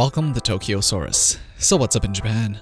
welcome to Tokyosaurus. So what's up in Japan?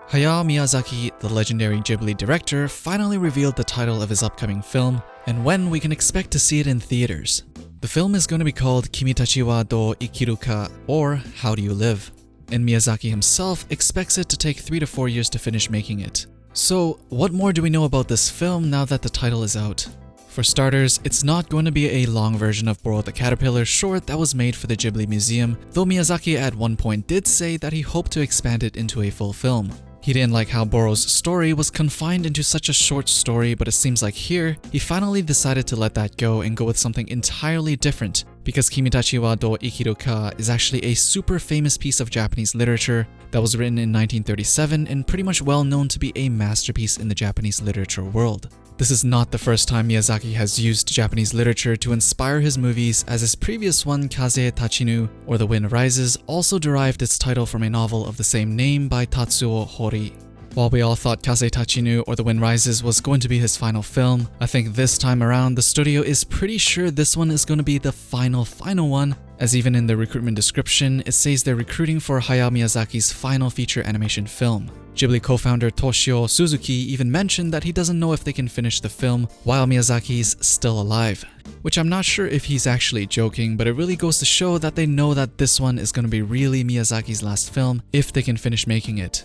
Hayao Miyazaki, the legendary Ghibli director, finally revealed the title of his upcoming film and when we can expect to see it in theaters. The film is going to be called Kimi tachi wa do ikiru ka, or How Do You Live? And Miyazaki himself expects it to take 3 to 4 years to finish making it. So what more do we know about this film now that the title is out? For starters, it's not going to be a long version of Boro the Caterpillar short that was made for the Ghibli Museum, though Miyazaki at one point did say that he hoped to expand it into a full film. He didn't like how Boro's story was confined into such a short story, but it seems like here, he finally decided to let that go and go with something entirely different, because Kimi tachi wa do ikiru ka is actually a super famous piece of Japanese literature that was written in 1937 and pretty much well known to be a masterpiece in the Japanese literature world. This is not the first time Miyazaki has used Japanese literature to inspire his movies, as his previous one, Kaze Tachinu, or The Wind Rises, also derived its title from a novel of the same name by Tatsuo Hori. While we all thought Kaze Tachinu or The Wind Rises was going to be his final film, I think this time around the studio is pretty sure this one is going to be the final one, as even in the recruitment description, it says they're recruiting for Hayao Miyazaki's final feature animation film. Ghibli co-founder Toshio Suzuki even mentioned that he doesn't know if they can finish the film while Miyazaki's still alive. Which I'm not sure if he's actually joking, but it really goes to show that they know that this one is going to be really Miyazaki's last film if they can finish making it.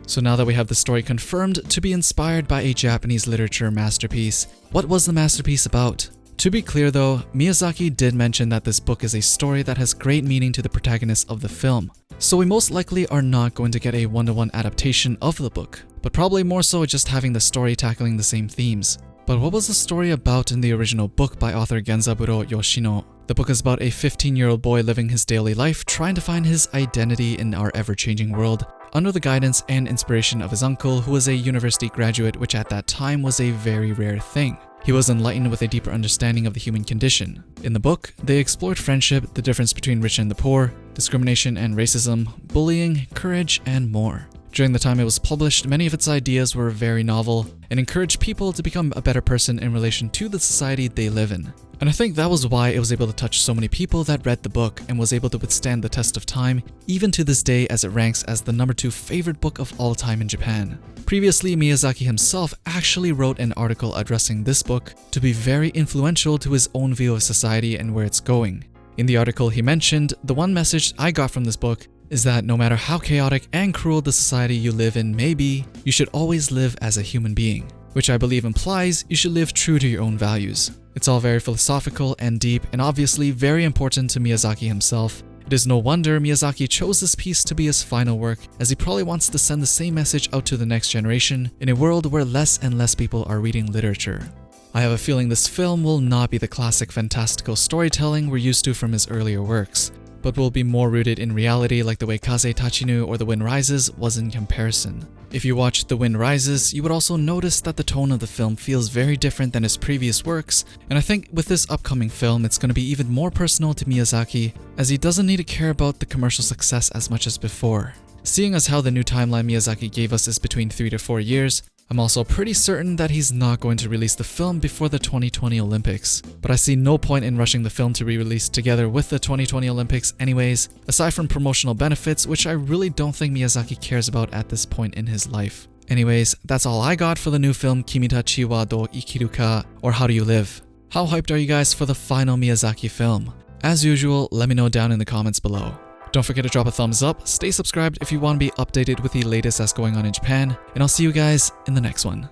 So now that we have the story confirmed to be inspired by a Japanese literature masterpiece, what was the masterpiece about? To be clear though, Miyazaki did mention that this book is a story that has great meaning to the protagonist of the film. So we most likely are not going to get a one-to-one adaptation of the book, but probably more so just having the story tackling the same themes. But what was the story about in the original book by author Genzaburo Yoshino? The book is about a 15-year-old boy living his daily life trying to find his identity in our ever-changing world, under the guidance and inspiration of his uncle, who was a university graduate, which at that time was a very rare thing. He was enlightened with a deeper understanding of the human condition. In the book, they explored friendship, the difference between rich and the poor, discrimination and racism, bullying, courage, and more. During the time it was published, many of its ideas were very novel and encouraged people to become a better person in relation to the society they live in. And I think that was why it was able to touch so many people that read the book and was able to withstand the test of time, even to this day, as it ranks as the #2 favorite book of all time in Japan. Previously, Miyazaki himself actually wrote an article addressing this book to be very influential to his own view of society and where it's going. In the article he mentioned, the one message I got from this book is that no matter how chaotic and cruel the society you live in may be, you should always live as a human being, which I believe implies you should live true to your own values. It's all very philosophical and deep, and obviously very important to Miyazaki himself. It is no wonder Miyazaki chose this piece to be his final work, as he probably wants to send the same message out to the next generation in a world where less and less people are reading literature. I have a feeling this film will not be the classic fantastical storytelling we're used to from his earlier works, but will be more rooted in reality like the way Kaze Tachinu or The Wind Rises was in comparison. If you watched The Wind Rises, you would also notice that the tone of the film feels very different than his previous works, and I think with this upcoming film it's going to be even more personal to Miyazaki, as he doesn't need to care about the commercial success as much as before. Seeing as how the new timeline Miyazaki gave us is between 3 to 4 years, I'm also pretty certain that he's not going to release the film before the 2020 Olympics. But I see no point in rushing the film to be released together with the 2020 Olympics anyways, aside from promotional benefits, which I really don't think Miyazaki cares about at this point in his life. Anyways, that's all I got for the new film Kimi tachi wa do ikiru ka, or How Do You Live? How hyped are you guys for the final Miyazaki film? As usual, let me know down in the comments below. Don't forget to drop a thumbs up, stay subscribed if you want to be updated with the latest that's going on in Japan, and I'll see you guys in the next one.